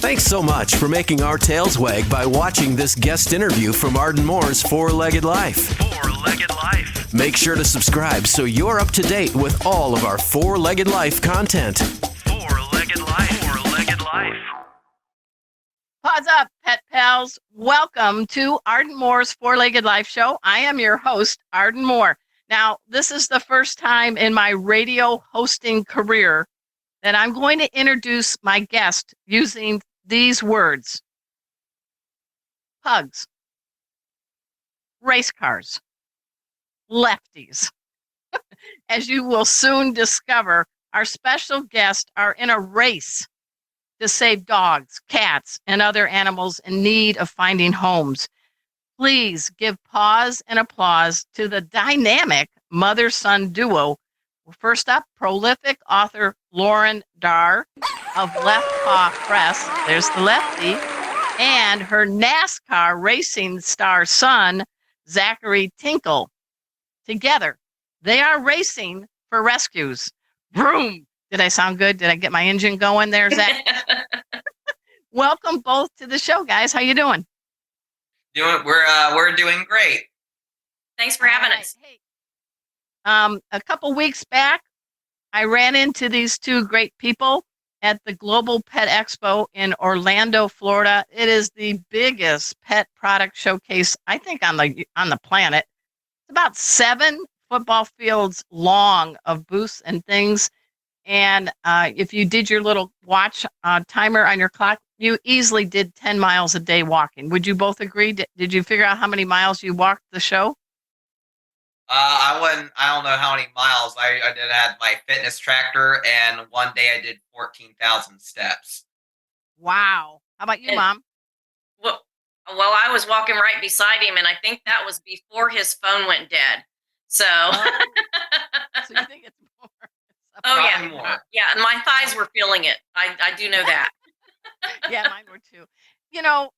Thanks so much for making our tails wag by watching this guest interview from Arden Moore's Four-Legged Life. Four-Legged Life. Make sure to subscribe so you're up to date with all of our Four-Legged Life content. Four-Legged Life. Four-Legged Life. What's up, pet pals? Welcome to Arden Moore's Four-Legged Life show. I am your host, Arden Moore. Now, this is the first time in my radio hosting career that I'm going to introduce my guest using these words: pugs, race cars, lefties. As you will soon discover, our special guests are in a race to save dogs, cats, and other animals in need of finding homes. Please give pause and applause to the dynamic mother-son duo. First up, prolific author Lauren Darr of Left Paw Press, there's the lefty, and her NASCAR racing star son, Zachary Tinkle. Together, they are racing for rescues. Vroom! Did I sound good? Did I get my engine going there, Zach? Welcome both to the show, guys. How you doing? We're doing great. Thanks for having us. Hey, a couple weeks back, I ran into these two great people at the Global Pet Expo in Orlando, Florida. It is the biggest pet product showcase, I think, on the planet. It's about 7 football fields long of booths and things. And if you did your little watch timer on your clock, you easily did 10 miles a day walking. Would you both agree? Did you figure out how many miles you walked the show? I don't know how many miles. I did have my fitness tracker, and one day I did 14,000 steps. Wow. How about you, Mom? Well, I was walking right beside him, and I think that was before his phone went dead. So. Oh, so you think it's more? Oh, yeah. More. Yeah, and my thighs were feeling it. I do know that. Yeah, mine were too. You know,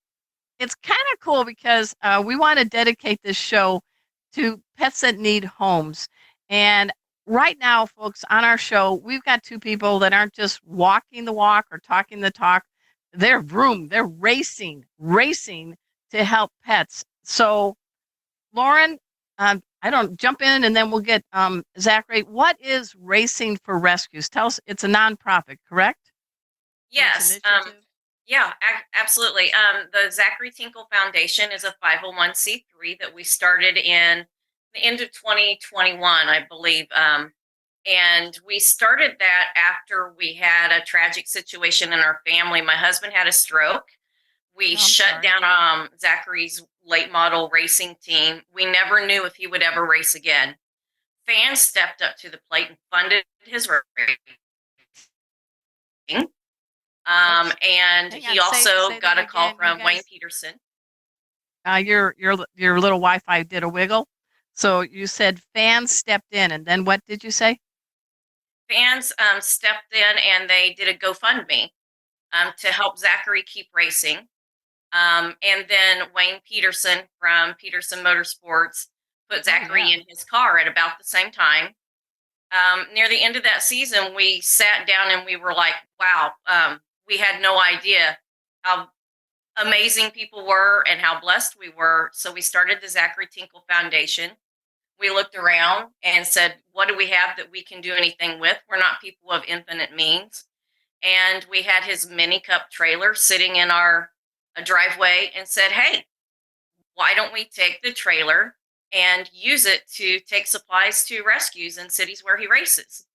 it's kind of cool because we want to dedicate this show to pets that need homes. And right now, folks, on our show, we've got 2 people that aren't just walking the walk or talking the talk. They're racing to help pets. So, Lauren, I don't jump in and then we'll get Zachary. What is Racing for Rescues? Tell us, it's a nonprofit, correct? Yes. Yeah, absolutely. The Zachary Tinkle Foundation is a 501c3 that we started in the end of 2021, I believe. And we started that after we had a tragic situation in our family. My husband had a stroke. We shut down Zachary's late model racing team. We never knew if he would ever race again. Fans stepped up to the plate and funded his racing. And he also got a call from Wayne Peterson. Your little Wi-Fi did a wiggle. So you said fans stepped in, and then what did you say? Fans stepped in and they did a GoFundMe to help Zachary keep racing. And then Wayne Peterson from Peterson Motorsports put Zachary in his car at about the same time. Near the end of that season, we sat down and we were like, wow, we had no idea how amazing people were and how blessed we were. So we started the Zachary Tinkle Foundation. We looked around and said, what do we have that we can do anything with? We're not people of infinite means. And we had his mini cup trailer sitting in our driveway and said, hey, why don't we take the trailer and use it to take supplies to rescues in cities where he races?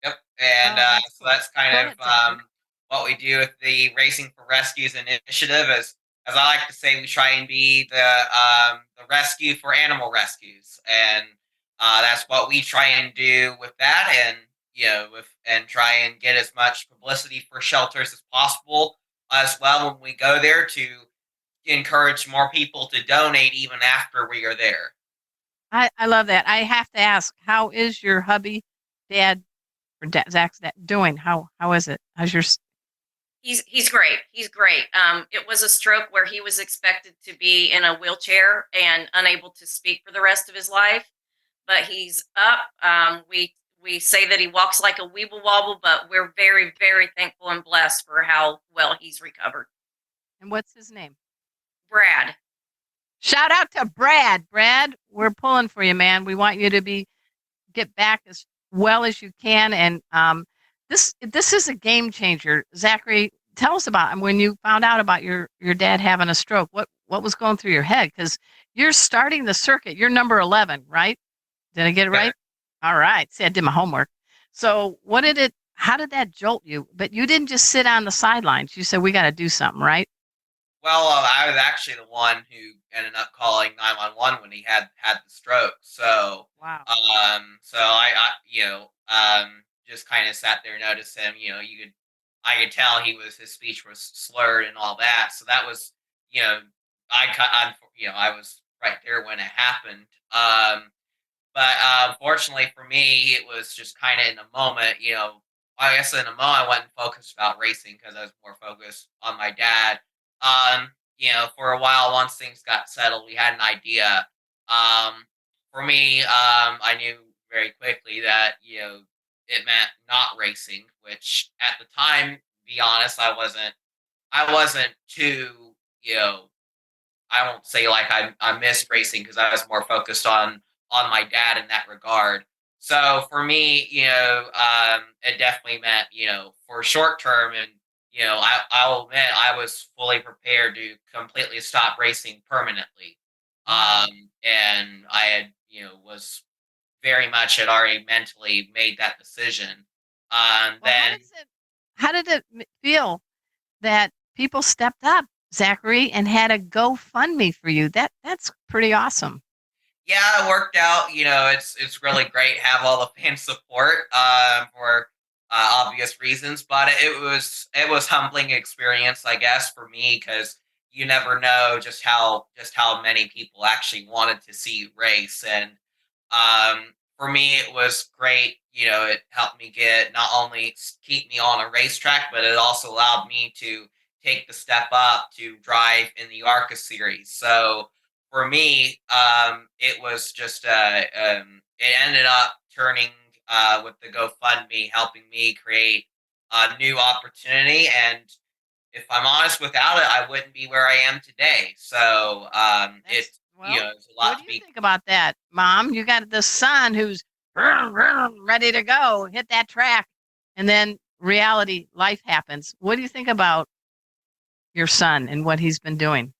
Yep, and so that's kind of what we do with the Racing for Rescues initiative. As I like to say, we try and be the rescue for animal rescues, and that's what we try and do with that, and and try and get as much publicity for shelters as possible as well when we go there, to encourage more people to donate even after we are there. I love that. I have to ask, how is your hubby, Dad, or Zach's dad doing? How is it? How's your? He's great. He's great. It was a stroke where he was expected to be in a wheelchair and unable to speak for the rest of his life, but he's up. We We say that he walks like a weeble wobble, but we're very, very thankful and blessed for how well he's recovered. And what's his name? Brad. Shout out to Brad. Brad, we're pulling for you, man. We want you to get back as well as you can. And this is a game changer. Zachary, tell us about when you found out about your dad having a stroke. What was going through your head? Because you're starting the circuit. You're number 11, right? Did I get it right? All right. See, I did my homework. So how did that jolt you? But you didn't just sit on the sidelines. You said, we got to do something, right? Well, I was actually the one who ended up calling 911 when he had the stroke. So, wow. So I just kind of sat there, noticed him. I could tell his speech was slurred and all that. So that was, I was right there when it happened. But fortunately for me, it was just kind of in the moment. I guess in the moment I wasn't focused about racing because I was more focused on my dad. For a while, once things got settled, we had an idea. For me, I knew very quickly that, it meant not racing, which at the time, to be honest, I wasn't too, I won't say like I missed racing because I was more focused on my dad in that regard. So for me, it definitely meant, for short term and I'll admit I was fully prepared to completely stop racing permanently. And I had, was very much had already mentally made that decision. Then how did it feel that people stepped up, Zachary, and had a GoFundMe for you? That's pretty awesome. Yeah, it worked out. It's really great to have all the fan support for obvious reasons, but it was humbling experience, I guess, for me because you never know just how many people actually wanted to see you race, and for me it was great. It helped me get not only keep me on a racetrack, but it also allowed me to take the step up to drive in the ARCA series. So for me, it was just it ended up turning with the GoFundMe, helping me create a new opportunity. And if I'm honest, without it, I wouldn't be where I am today. So it's a lot what do you think about that, Mom? You got the son who's ready to go, hit that track, and then reality, life happens. What do you think about your son and what he's been doing?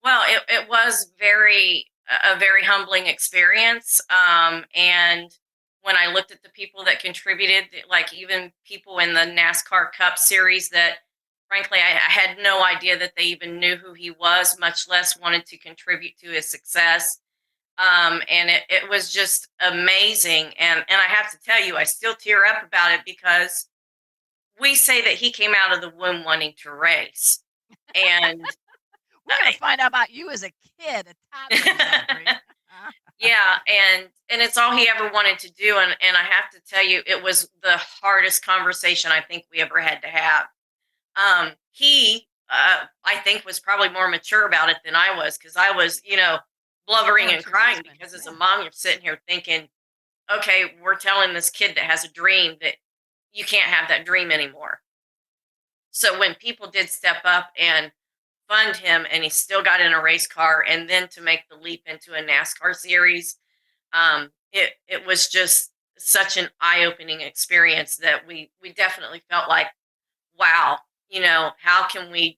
Well, it was a very humbling experience. And when I looked at the people that contributed, like even people in the NASCAR Cup Series that, frankly, I had no idea that they even knew who he was, much less wanted to contribute to his success. And it was just amazing. And I have to tell you, I still tear up about it because we say that he came out of the womb wanting to race. And we're going to find out about you as a kid, a toddler. Yeah, and it's all he ever wanted to do, and I have to tell you, it was the hardest conversation I think we ever had to have. He, I think, was probably more mature about it than I was, because I was, blubbering and crying because as a mom, you're sitting here thinking, okay, we're telling this kid that has a dream that you can't have that dream anymore. So when people did step up and fund him, and he still got in a race car, and then to make the leap into a NASCAR series, it was just such an eye-opening experience that we definitely felt like, wow, how can we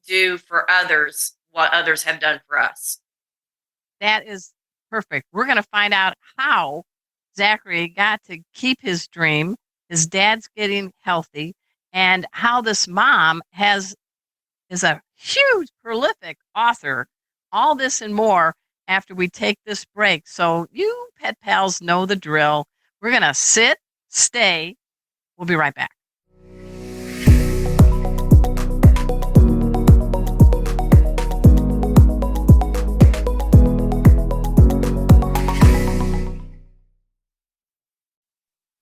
do for others what others have done for us? That is perfect. We're going to find out how Zachary got to keep his dream, his dad's getting healthy, and how this mom is a huge, prolific author. All this and more after we take this break. So you pet pals know the drill. We're going to sit, stay. We'll be right back.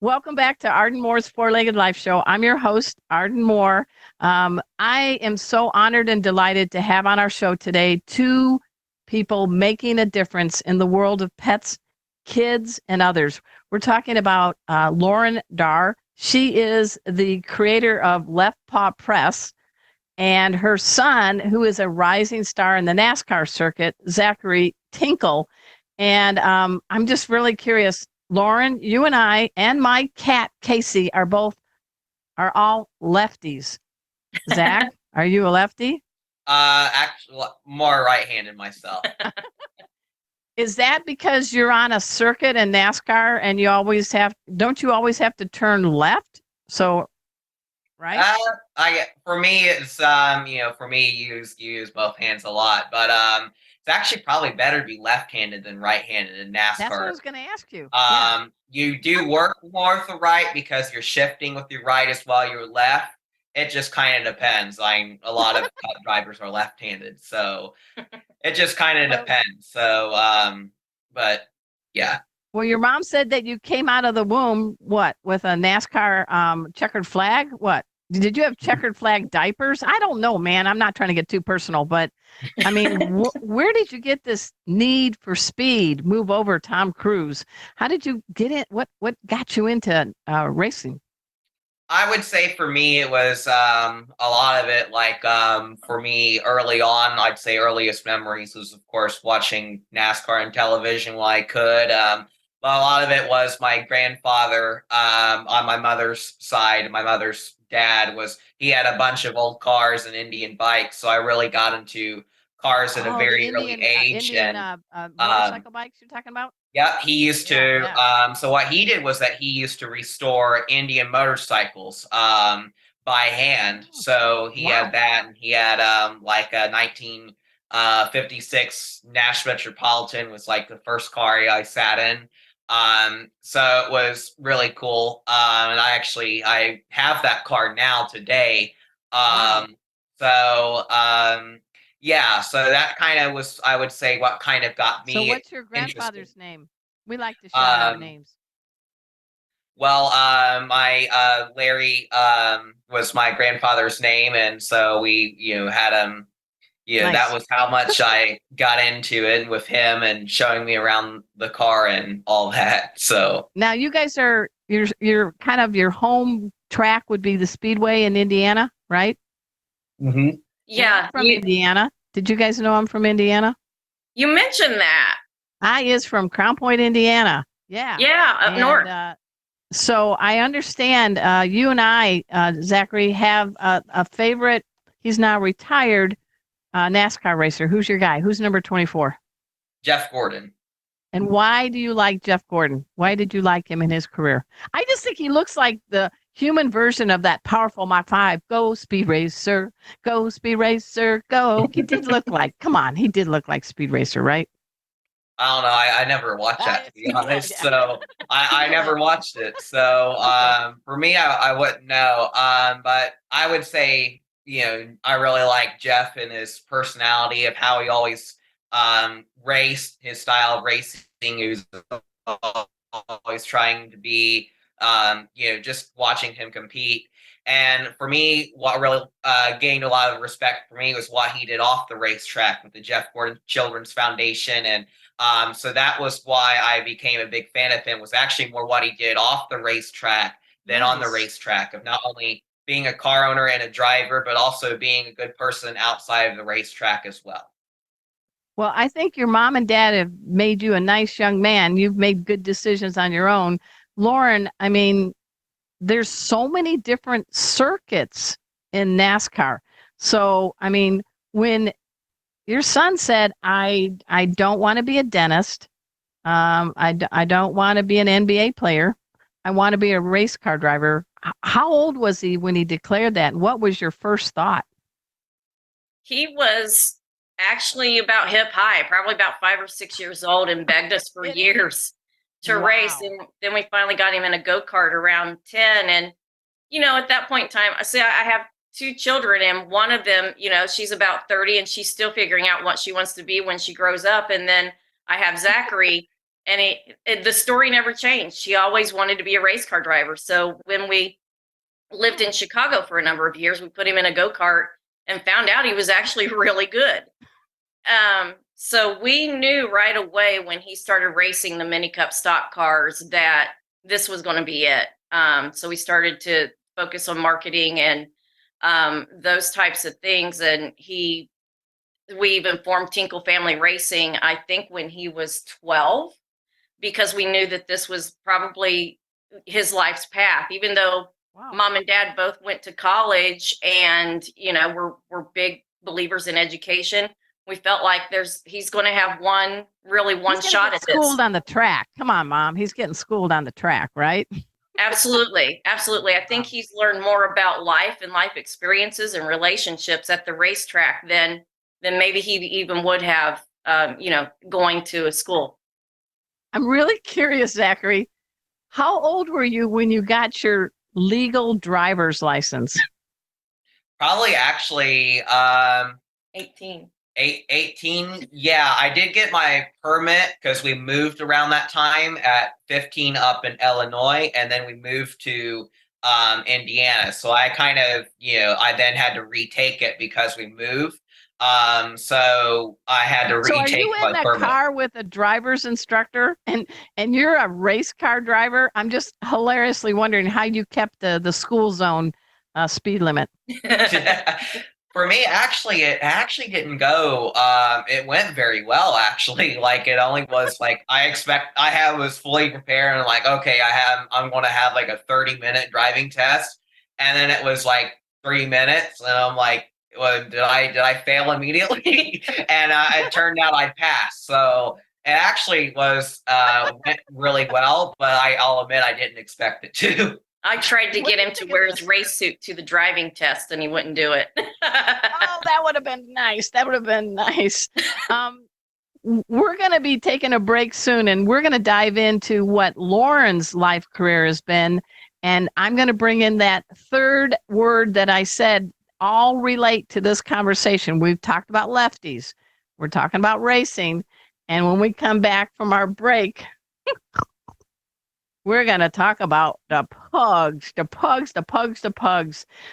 Welcome back to Arden Moore's Four-Legged Life Show. I'm your host, Arden Moore. I am so honored and delighted to have on our show today two people making a difference in the world of pets kids, and others. We're talking about Lauren Darr. She is the creator of Left Paw Press, and her son, who is a rising star in the NASCAR circuit, Zachary Tinkle. And I'm just really curious, Lauren, you and I and my cat Casey are all lefties. Zach, are you a lefty? Actually, more right-handed myself. Is that because you're on a circuit in NASCAR and don't you always have to turn left? So, right? For me, it's for me, you use both hands a lot, but it's actually probably better to be left-handed than right-handed in NASCAR. That's what I was going to ask you. Yeah. You do work more with the right because you're shifting with your right as well. Your left, it just kind of depends. Like a lot of Cup drivers are left-handed, so it just kind of depends. So, but yeah. Well, your mom said that you came out of the womb, what, with a NASCAR checkered flag? What? Did you have checkered flag diapers? I don't know, man. I'm not trying to get too personal, but I mean, where did you get this need for speed? Move over, Tom Cruise. How did you get it? What got you into racing? I would say for me, it was a lot of it. Like for me, early on, I'd say earliest memories was, of course, watching NASCAR on television while I could. But a lot of it was my grandfather on my mother's side. My mother's dad he had a bunch of old cars and Indian bikes, so I really got into cars at a very early age. Motorcycle bikes you're talking about? Yeah, he used to. Yeah. So what he did was that he used to restore Indian motorcycles by hand. So he had that, and he had like a 1956 Nash Metropolitan was like the first car I sat in. So it was really cool. And I have that car now today. So yeah, so that kind of was, I would say, what kind of got me. So what's your grandfather's interested. name? We like to shout out names. Well, my Larry was my grandfather's name, and so we, had him. Nice. That was how much I got into it with him and showing me around the car and all that. So now you guys are you're kind of your home track would be the Speedway in Indiana, right? Mm-hmm. Yeah, from Indiana. Did you guys know I'm from Indiana? You mentioned that. I is from Crown Point, Indiana. Yeah. Yeah, up north. So I understand you and I, Zachary, have a favorite. He's now retired NASCAR racer. Who's your guy? Who's number 24? Jeff Gordon. And why do you like Jeff Gordon? Why did you like him in his career? I just think he looks like the human version of that powerful Mach 5. Go Speed Racer, go Speed Racer, go. He did look like, come on, he did look like Speed Racer, right? I don't know. I never watched that, to be honest. So I never watched it. So for me, I wouldn't know. But I would say, I really like Jeff and his personality of how he always raced, his style of racing. He was always trying to be, just watching him compete. And for me, what really gained a lot of respect for me was what he did off the racetrack with the Jeff Gordon Children's Foundation. And so that was why I became a big fan of him, was actually more what he did off the racetrack than on the racetrack, of not only being a car owner and a driver, but also being a good person outside of the racetrack as well. Well, I think your mom and dad have made you a nice young man. You've made good decisions on your own. Lauren, I mean, there's so many different circuits in NASCAR. So, I mean, when your son said, I don't want to be a dentist. I don't want to be an NBA player. I want to be a race car driver. How old was he when he declared that? And what was your first thought? He was actually about hip high, probably about 5 or 6 years old, and begged us for years to race. And then we finally got him in a go-kart around 10. And, at that point in time, I have 2 children, and one of them, she's about 30 and she's still figuring out what she wants to be when she grows up. And then I have Zachary, and the story never changed. She always wanted to be a race car driver. So when we lived in Chicago for a number of years, we put him in a go-kart and found out he was actually really good. So we knew right away when he started racing the mini cup stock cars that this was going to be it. So we started to focus on marketing and those types of things. And we even formed Tinkle Family Racing, I think, when he was 12, because we knew that this was probably his life's path, even though Mom and Dad both went to college and, we're big believers in education. We felt like he's going to have one shot at this. Schooled on the track. Come on, Mom. He's getting schooled on the track, right? Absolutely. I think he's learned more about life and life experiences and relationships at the racetrack than maybe he even would have, going to a school. I'm really curious, Zachary. How old were you when you got your legal driver's license? Probably actually 18. 18. Yeah, I did get my permit because we moved around that time at 15 up in Illinois, and then we moved to Indiana. So I kind of, I then had to retake it because we moved. So I had to retake my permit. So are you in the car with a driver's instructor and you're a race car driver? I'm just hilariously wondering how you kept the school zone speed limit. For me, it didn't go. It went very well, actually. Like, it only was like, was fully prepared and like, okay, I'm going to have like a 30-minute driving test. And then it was like 3 minutes. And I'm like, well, did I fail immediately? And it turned out I passed. So it actually went really well, but I'll admit I didn't expect it to. I tried to get him to wear his race suit to the driving test, and he wouldn't do it. Oh, that would have been nice. We're going to be taking a break soon, and we're going to dive into what Lauren's life career has been. And I'm going to bring in that third word that I said all relate to this conversation. We've talked about lefties. We're talking about racing. And when we come back from our break, we're going to talk about the pugs.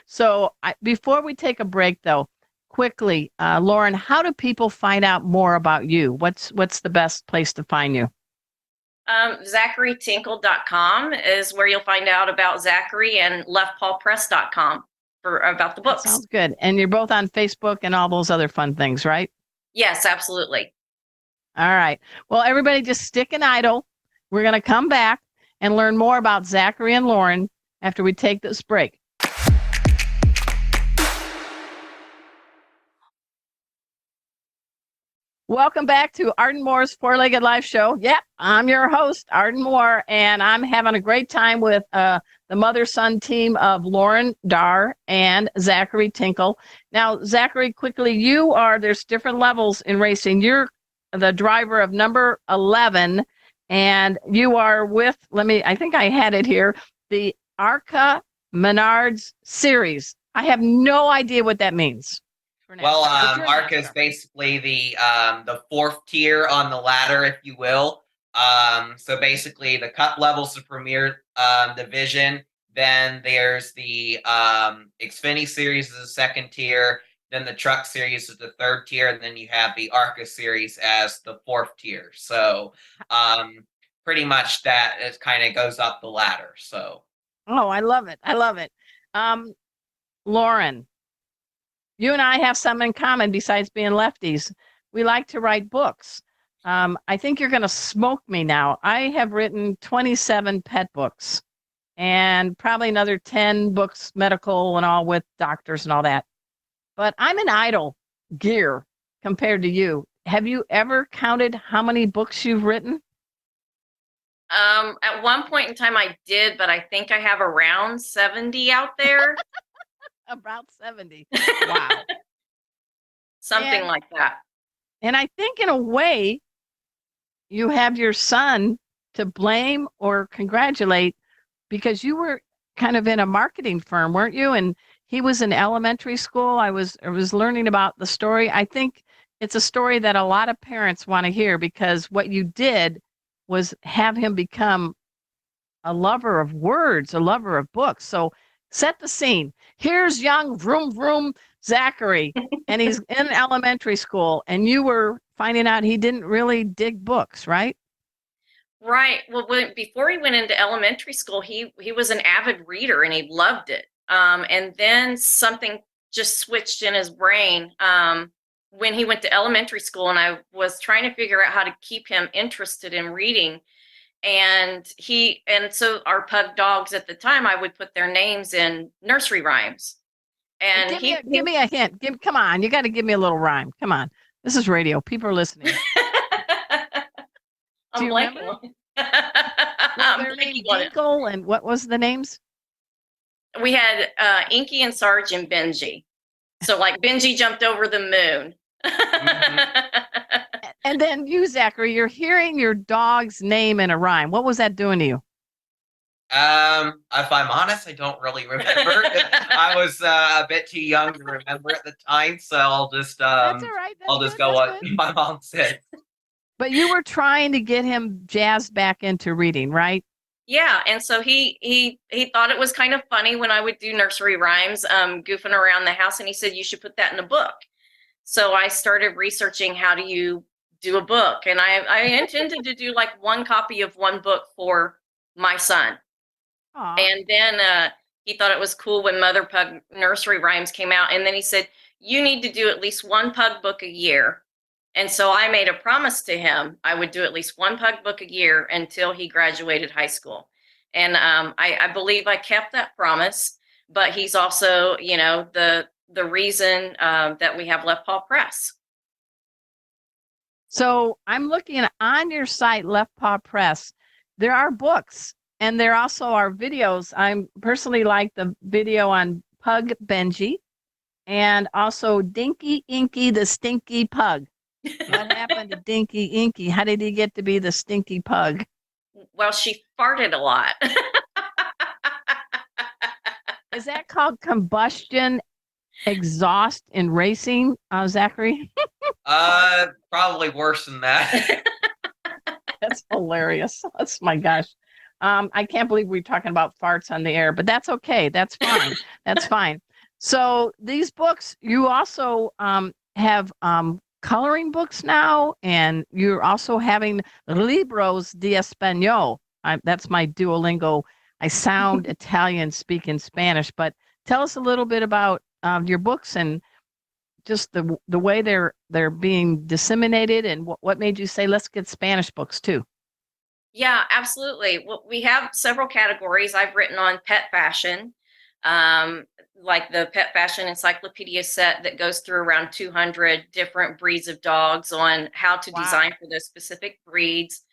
So before we take a break, though, quickly, Lauren, how do people find out more about you? What's the best place to find you? ZacharyTinkle.com is where you'll find out about Zachary, and leftpawpress.com about the books. That sounds good. And you're both on Facebook and all those other fun things, right? Yes, absolutely. All right. Well, everybody just stick and idle. We're going to come back and learn more about Zachary and Lauren after we take this break. Welcome back to Arden Moore's Four-Legged Life Show. Yep, I'm your host, Arden Moore, and I'm having a great time with the mother-son team of Lauren Darr and Zachary Tinkle. Now, Zachary, quickly, there's different levels in racing. You're the driver of number 11, and you are with, I think I had it here, the ARCA Menards Series. I have no idea what that means. Well, ARCA is basically the fourth tier on the ladder, if you will. So basically, the Cup level's the premier division. Then there's the Xfinity Series is the second tier. Then the Truck Series is the third tier, and then you have the ARCA Series as the fourth tier. So, pretty much that it kind of goes up the ladder. So. Oh, I love it. Lauren, you and I have something in common besides being lefties. We like to write books. I think you're going to smoke me now. I have written 27 pet books and probably another 10 books, medical and all, with doctors and all that. But I'm an idle gear compared to you. Have you ever counted how many books you've written? At one point in time I did, but I think I have around 70 out there. About 70. Wow. Something like that. And I think in a way you have your son to blame or congratulate, because you were kind of in a marketing firm, weren't you? And he was in elementary school. I was learning about the story. I think it's a story that a lot of parents want to hear, because what you did was have him become a lover of words, a lover of books. So Set the scene. Here's young vroom vroom Zachary, and he's in elementary school, and you were finding out he didn't really dig books, right? Right. Well, before he went into elementary school, he was an avid reader and he loved it. And then something just switched in his brain when he went to elementary school, and I was trying to figure out how to keep him interested in reading. And so our pug dogs at the time, I would put their names in nursery rhymes. And give me a hint. Come on, you got to give me a little rhyme. Come on, this is radio. People are listening. Do you remember? Well, their name Tinkle, and what was the names? We had Inky and Sarge and Benji. So like Benji jumped over the moon. And then you, Zachary, you're hearing your dog's name in a rhyme. What was that doing to you? If I'm honest, I don't really remember. I was a bit too young to remember at the time, so I'll just That's all right. I'll just go what my mom said. But you were trying to get him jazzed back into reading, right? Yeah, and so he thought it was kind of funny when I would do nursery rhymes, goofing around the house, and he said you should put that in a book. So I started researching how do you do a book, and I intended to do like one copy of one book for my son. Aww. And then he thought it was cool when Mother Pug nursery rhymes came out, and then he said you need to do at least one pug book a year. And so I made a promise to him I would do at least one pug book a year until he graduated high school. And I believe I kept that promise, but he's also, the reason that we have Left Paw Press. So I'm looking on your site, Left Paw Press. There are books, and there also are videos. I personally like the video on Pug Benji, and also Dinky Inky, the stinky pug. What happened to Dinky Inky? How did he get to be the stinky pug? Well, she farted a lot. Is that called combustion exhaust in racing, Zachary? Probably worse than that. That's hilarious. That's my gosh. I can't believe we're talking about farts on the air, but that's okay. That's fine. That's fine. So these books, you also have coloring books now, and you're also having libros de español. That's my Duolingo. I sound Italian, speaking Spanish, but tell us a little bit about your books and just the way they're being disseminated, and what made you say let's get Spanish books too. Yeah, absolutely. Well, we have several categories. I've written on pet fashion, like the pet fashion encyclopedia set that goes through around 200 different breeds of dogs on how to design for those specific breeds.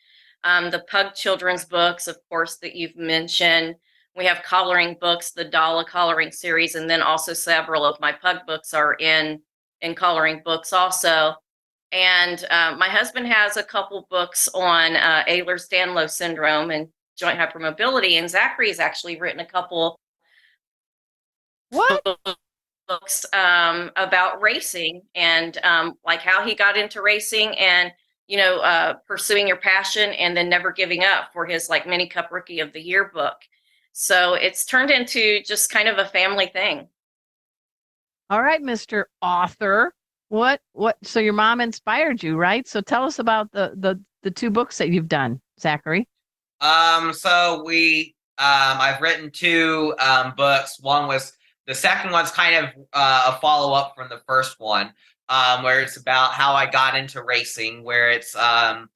The pug children's books, of course, that you've mentioned. We have coloring books, the Dala coloring series, and then also several of my pug books are in coloring books also. And my husband has a couple books on Ehlers-Danlos syndrome and joint hypermobility, and Zachary has actually written a couple books about racing and like how he got into racing and pursuing your passion and then never giving up for his like Mini Cup Rookie of the Year book. So it's turned into just kind of a family thing. All right, Mr. Author. What so your mom inspired you, right? So tell us about the two books that you've done, Zachary. So I've written two books. The second one's kind of a follow-up from the first one, where it's about how I got into racing, where it's the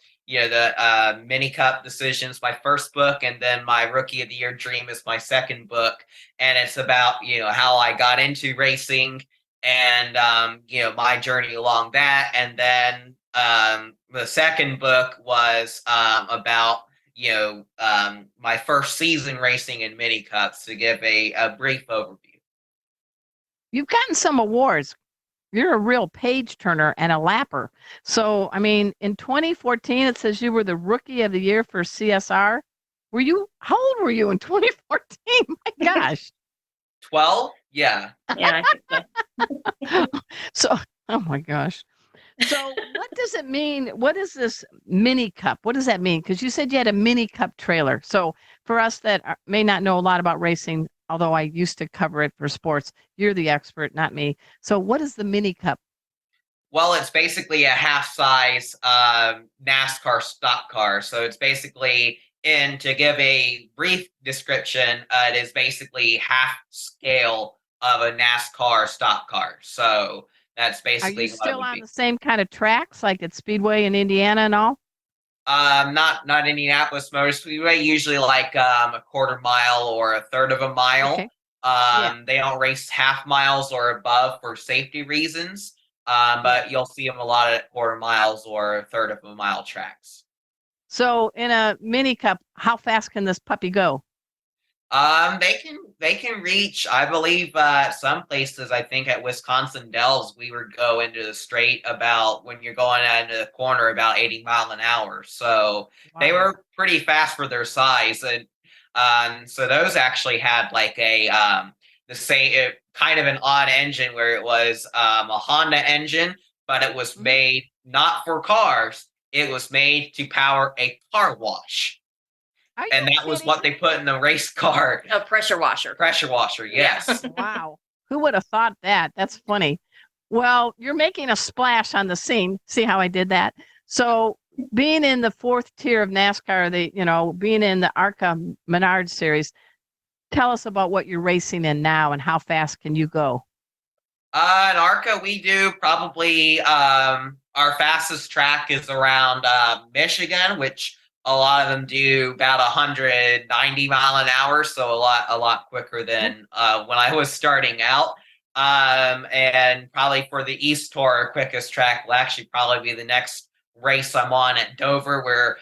Mini Cup Decisions, my first book, and then my Rookie of the Year Dream is my second book, and it's about how I got into racing and my journey along that. And then the second book was about my first season racing in Mini Cups, to give a brief overview. You've gotten some awards. You're a real page turner and a lapper. So, I mean, in 2014, it says you were the Rookie of the Year for CSR. How old were you in 2014? My gosh. 12? Yeah. Yeah. So, oh my gosh. So what does it mean? What is this Mini Cup? What does that mean? Because you said you had a Mini Cup trailer. So for us that may not know a lot about racing, although I used to cover it for sports. You're the expert, not me. So what is the mini cup? Well, it's basically a half-size NASCAR stock car. So it's basically, and to give a brief description, it is basically half scale of a NASCAR stock car. So that's Are you basically what it still would on be. the same kind of tracks like at Speedway in Indiana and all? Not Indianapolis Motor Speedway. Usually like a quarter mile or a third of a Okay. mile. Yeah. They don't race half miles or above for safety reasons. Yeah. But you'll see them a lot at quarter miles or a third of a mile tracks. So in a mini cup, how fast can this puppy go? They can reach. I believe some places. I think at Wisconsin Dells, we would go into the straight about when you're going into the corner about 80 mile an hour. So they Wow. were pretty fast for their size, and so those actually had like a the same kind of an odd engine where it was a Honda engine, but it was Mhm. made not for cars. It was made to power a car wash. Are you And that was kidding? what they put in the race car. A pressure washer. Pressure washer, Yeah. yes. Wow. Who would have thought that? That's funny. Well, you're making a splash on the scene. See how I did that? So, being in the fourth tier of NASCAR, being in the ARCA Menard series, tell us about what you're racing in now and how fast can you go? In ARCA, we do probably our fastest track is around Michigan, which a lot of them do about 190 mile an hour, so a lot quicker Oh, than when I was starting out. And probably for the East Tour, our quickest track will actually probably be the next race I'm on at Dover, where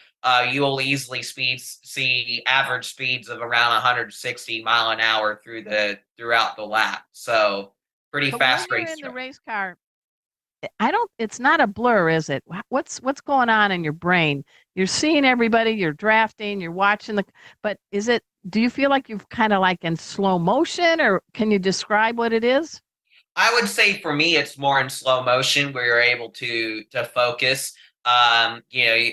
you will easily see average speeds of around 160 mile an hour throughout the lap. So pretty but when fast you're in the racetrack. race car, it's not a blur, is it? What's going on in your brain? You're seeing everybody, you're drafting, you're watching but do you feel like you've kind of like in slow motion, or can you describe what it is? I would say for me, it's more in slow motion where you're able to focus.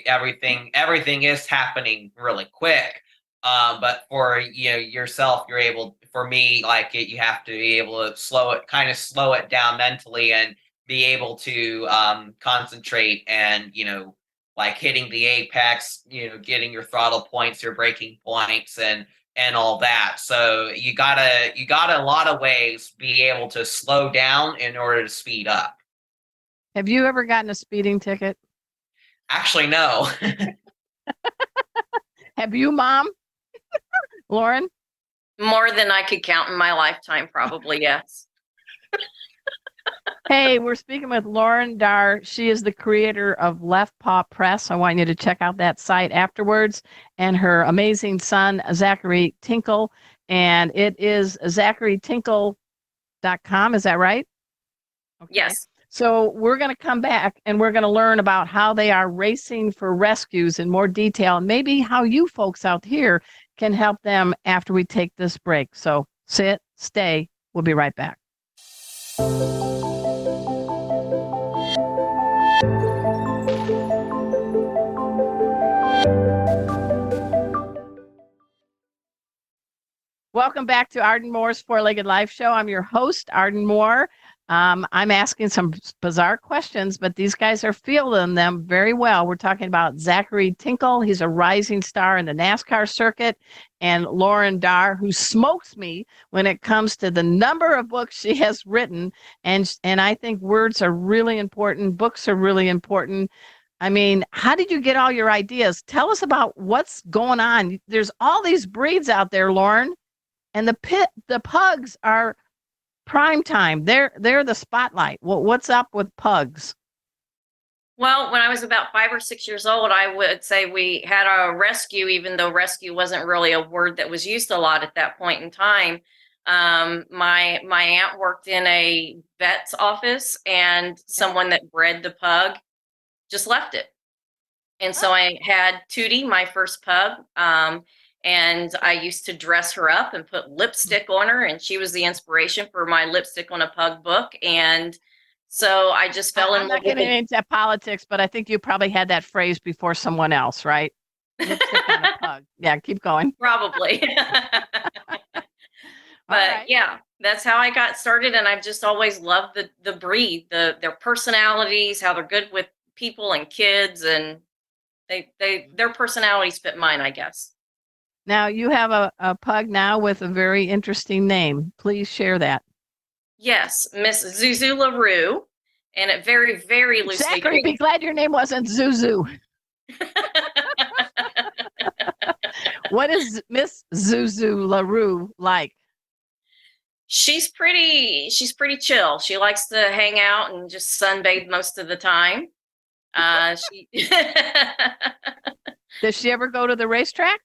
Everything is happening really quick. But for yourself, you're able. For me, like you have to be able to slow it down mentally, and be able to concentrate and like hitting the apex. Getting your throttle points, your braking points, and all that. So you gotta a lot of ways be able to slow down in order to speed up. Have you ever gotten a speeding ticket? Actually, no. Have you, Mom? Lauren? More than I could count in my lifetime, probably, yes. Hey, we're speaking with Lauren Darr. She is the creator of Left Paw Press. I want you to check out that site afterwards, and her amazing son, Zachary Tinkle. And it is zacharytinkle.com. Is that right? Okay. Yes. So we're going to come back and we're going to learn about how they are racing for rescues in more detail, and maybe how you folks out here can help them after we take this break. So sit, stay. We'll be right back. Welcome back to Arden Moore's Four-Legged Life Show. I'm your host, Arden Moore. I'm asking some bizarre questions, but these guys are fielding them very well. We're talking about Zachary Tinkle. He's a rising star in the NASCAR circuit, and Lauren Darr, who smokes me when it comes to the number of books she has written. And I think words are really important. Books are really important. I mean, how did you get all your ideas? Tell us about what's going on. There's all these breeds out there, Lauren. And the pugs are prime time. They're the spotlight. What's up with pugs? Well, when I was about 5 or 6 years old, I would say we had a rescue, even though rescue wasn't really a word that was used a lot at that point in time. My aunt worked in a vet's office, and someone that bred the pug just left it. And so I had Tootie, my first pug, and I used to dress her up and put lipstick on her, and she was the inspiration for my Lipstick on a Pug book. And so I just fell in I'm love not with getting it. into politics, but I think you probably had that phrase before someone else, right? Lipstick on a pug. Yeah, keep going. Probably. But right. yeah, that's how I got started, and I've just always loved the breed, their personalities, how they're good with people and kids, and their personalities fit mine, I guess. Now you have a pug now with a very interesting name. Please share that. Yes, Miss Zuzu LaRue, and it very, very loosely. Zachary, be glad your name wasn't Zuzu. What is Miss Zuzu LaRue like? She's pretty chill. She likes to hang out and just sunbathe most of the time. She Does she ever go to the racetrack?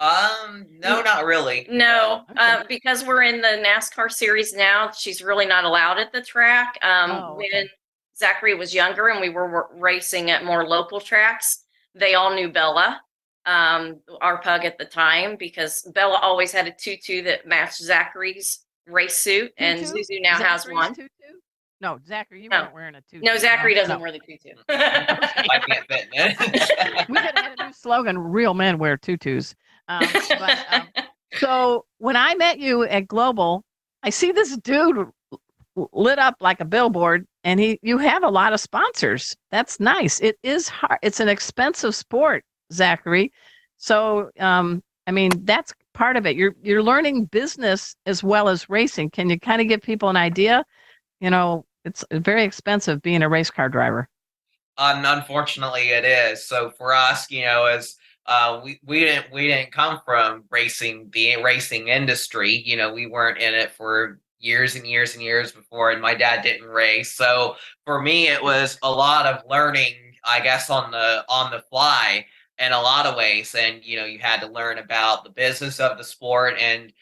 No, not really. No, Okay. because we're in the NASCAR series now, she's really not allowed at the track. Okay. When Zachary was younger and we were racing at more local tracks, they all knew Bella, our pug at the time, because Bella always had a tutu that matched Zachary's race suit, and Tutu? Zuzu now has Zachary's one. tutu? No, Zachary, you No. weren't wearing a tutu. No, Zachary doesn't No. wear the tutu. I can't fit in it. We could have had a new slogan: "Real men wear tutus." So when I met you at Global, I see this dude lit up like a billboard, and you have a lot of sponsors. That's nice. It is hard. It's an expensive sport, Zachary. So I mean, that's part of it. You're learning business as well as racing. Can you kind of give people an idea? It's very expensive being a race car driver. Unfortunately, it is. So for us, as we didn't come from the racing industry. We weren't in it for years and years and years before, and my dad didn't race. So for me, it was a lot of learning, I guess, on the fly in a lot of ways. And you had to learn about the business of the sport, and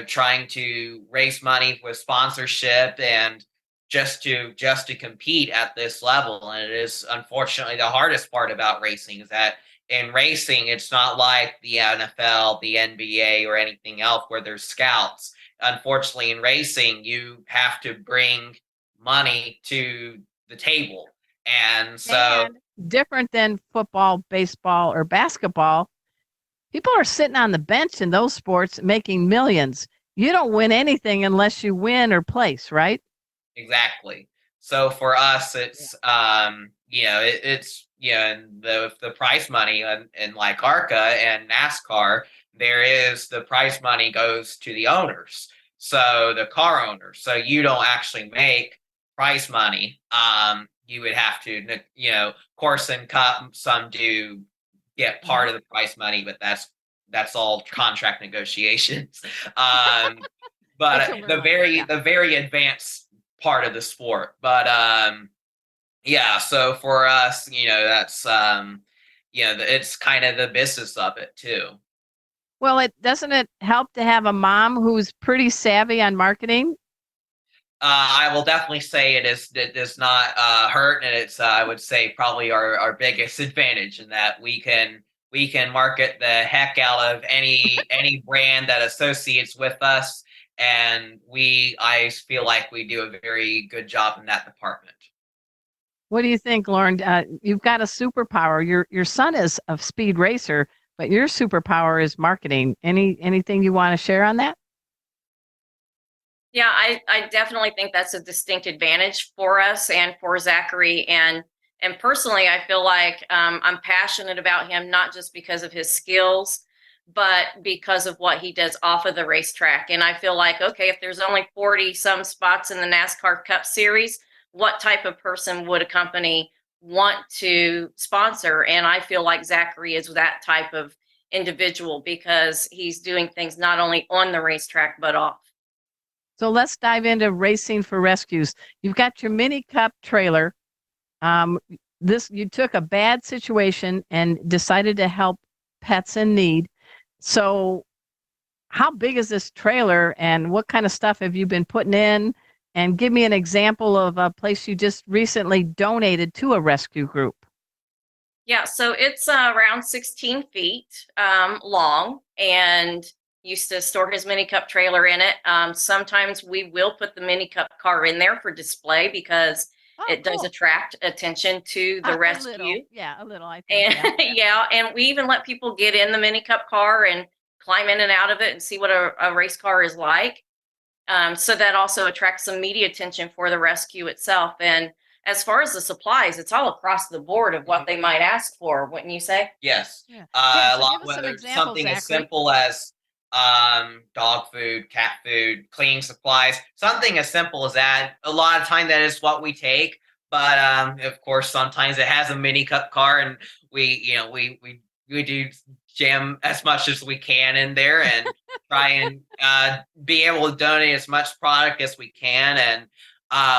trying to raise money with sponsorship, and just to compete at this level. And it is unfortunately the hardest part about racing, is that in racing it's not like the NFL, the NBA, or anything else where there's scouts. Unfortunately, in racing you have to bring money to the table. And so And different than football, baseball, or basketball, people are sitting on the bench in those sports making millions. You don't win anything unless you win or place, right? exactly. So for us, it's it's and the prize money in like ARCA and NASCAR, there is the prize money goes to the owners, so the car owners. So you don't actually make prize money. You would have to, of course, in Cup, some do get part of the prize money, but that's all contract negotiations. Um, It's a but the little, very yeah. the very advanced part of the sport. But yeah, so for us, that's it's kind of the business of it too. Well, it doesn't it help to have a mom who's pretty savvy on marketing? I will definitely say it does not hurt, and it's I would say probably our biggest advantage, in that we can market the heck out of any brand that associates with us, and I feel like we do a very good job in that department. What do you think, Lauren? You've got a superpower. Your son is a speed racer, but your superpower is marketing. Anything you want to share on that? Yeah, I definitely think that's a distinct advantage for us and for Zachary. And personally, I feel like I'm passionate about him, not just because of his skills, but because of what he does off of the racetrack. And I feel like, okay, if there's only 40 some spots in the NASCAR Cup Series, what type of person would a company want to sponsor? And I feel like Zachary is that type of individual, because he's doing things not only on the racetrack, but off. So let's dive into racing for rescues. You've got your mini cup trailer. Um, this you took a bad situation and decided to help pets in need. So how big is this trailer, and what kind of stuff have you been putting in? And give me an example of a place you just recently donated to a rescue group. Yeah, so it's around 16 feet long, and used to store his mini cup trailer in it. Sometimes we will put the mini cup car in there for display, because Oh, it does cool. attract attention to the A rescue. little, yeah, a little. I think. And Yeah. yeah, and we even let people get in the mini cup car and climb in and out of it and see what a race car is like. So that also attracts some media attention for the rescue itself. And as far as the supplies, it's all across the board of what they might ask for, wouldn't you say? Yes. Yeah. A So lot, give us some whether examples, something as Zachary. simple as dog food, cat food, cleaning supplies, something as simple as that. A lot of time that is what we take, but of course sometimes it has a mini cup car, and we do jam as much as we can in there and try and be able to donate as much product as we can. And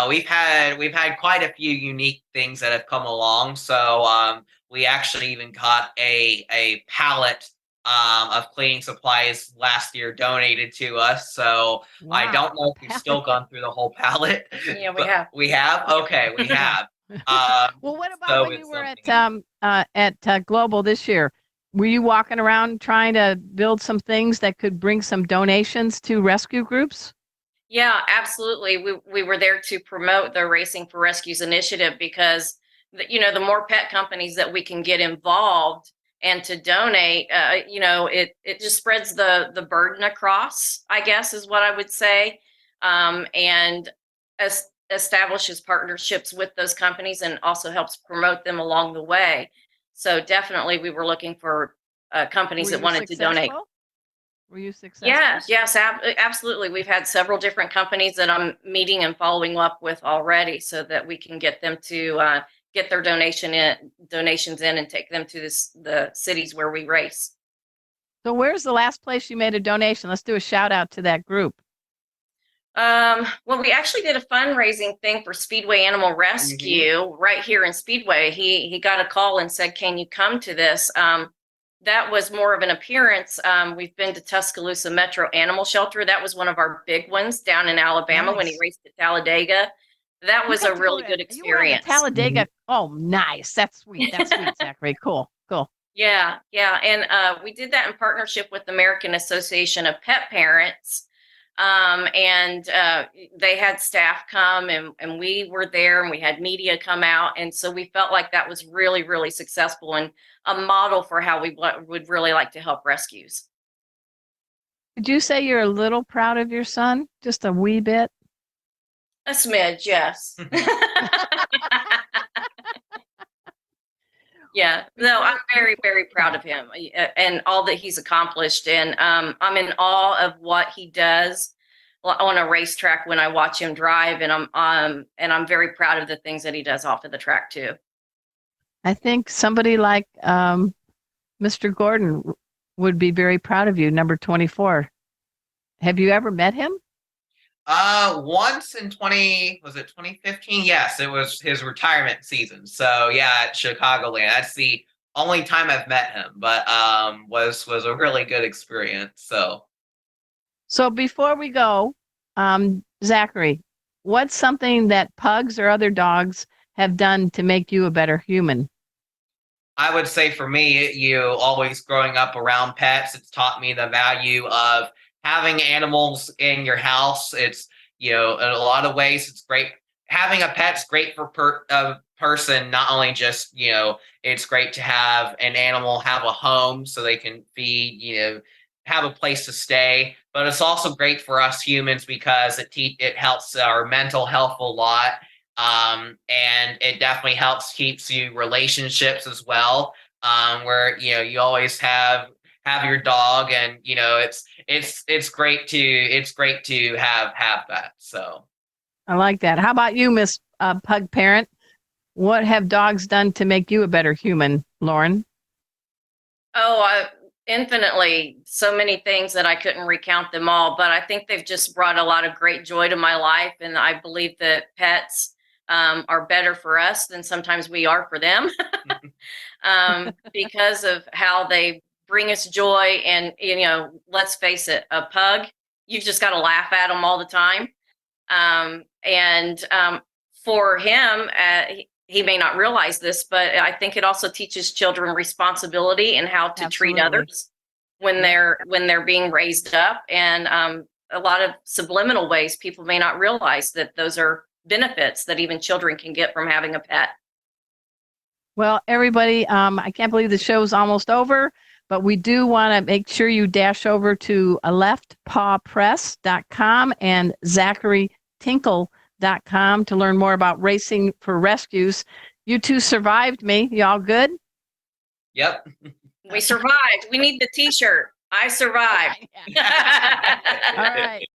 we've had quite a few unique things that have come along. So we actually even got a pallet of cleaning supplies last year donated to us. So I don't know if we've still gone through the whole pallet. Yeah, we but have. We have? Okay, we have. Well, what about So when you it's were something at Global this year? Were you walking around trying to build some things that could bring some donations to rescue groups? Yeah, absolutely. We were there to promote the Racing for Rescues initiative because the more pet companies that we can get involved and to donate, it just spreads the burden across, I guess is what I would say, and establishes partnerships with those companies and also helps promote them along the way. So definitely, we were looking for companies Were that you wanted to donate. successful? Were you successful? Yes, absolutely. We've had several different companies that I'm meeting and following up with already, so that we can get them to get their donations in and take them to the cities where we race. So where's the last place you made a donation? Let's do a shout out to that group. Well, we actually did a fundraising thing for Speedway Animal Rescue right here in Speedway. He got a call and said, "Can you come to this?" That was more of an appearance. We've been to Tuscaloosa Metro Animal Shelter. That was one of our big ones down in Alabama when he Nice. raced at Talladega. That was a really good You were on the experience. Talladega. Oh, nice. That's sweet. That's sweet, Zachary. Cool. Yeah. And we did that in partnership with the American Association of Pet Parents. And they had staff come and we were there and we had media come out. And so we felt like that was really, really successful and a model for how we would really like to help rescues. Did you say you're a little proud of your son? Just a wee bit? A smidge, yes. Yeah, no, I'm very, very proud of him and all that he's accomplished. And I'm in awe of what he does on a racetrack when I watch him drive. And I'm very proud of the things that he does off of the track too. I think somebody like Mr. Gordon would be very proud of you, number 24. Have you ever met him? Once in 2015? Yes, it was his retirement season. So yeah, at Chicagoland. That's the only time I've met him, but was a really good experience. So before we go, Zachary, what's something that pugs or other dogs have done to make you a better human? I would say for me, always growing up around pets, it's taught me the value of having animals in your house. It's, in a lot of ways, it's great. Having a pet's great for a person, not only just, it's great to have an animal have a home so they can feed, have a place to stay, but it's also great for us humans because it helps our mental health a lot. And it definitely keeps you relationships as well. Where you always have your dog, and it's great to have that. So I like that. How about you, Miss Pug Parent? What have dogs done to make you a better human, Lauren? Oh, infinitely, so many things that I couldn't recount them all, but I think they've just brought a lot of great joy to my life. And I believe that pets are better for us than sometimes we are for them because of how they bring us joy. And, let's face it, a pug, you've just got to laugh at them all the time. And for him, he may not realize this, but I think it also teaches children responsibility and how to treat others when they're being raised up. And a lot of subliminal ways people may not realize that those are benefits that even children can get from having a pet. Well, everybody, I can't believe the show's almost over, But we do want to make sure you dash over to leftpawpress.com and ZacharyTinkle.com to learn more about racing for rescues. You two survived me. Y'all good? Yep. We survived. We need the T-shirt. I survived. All right.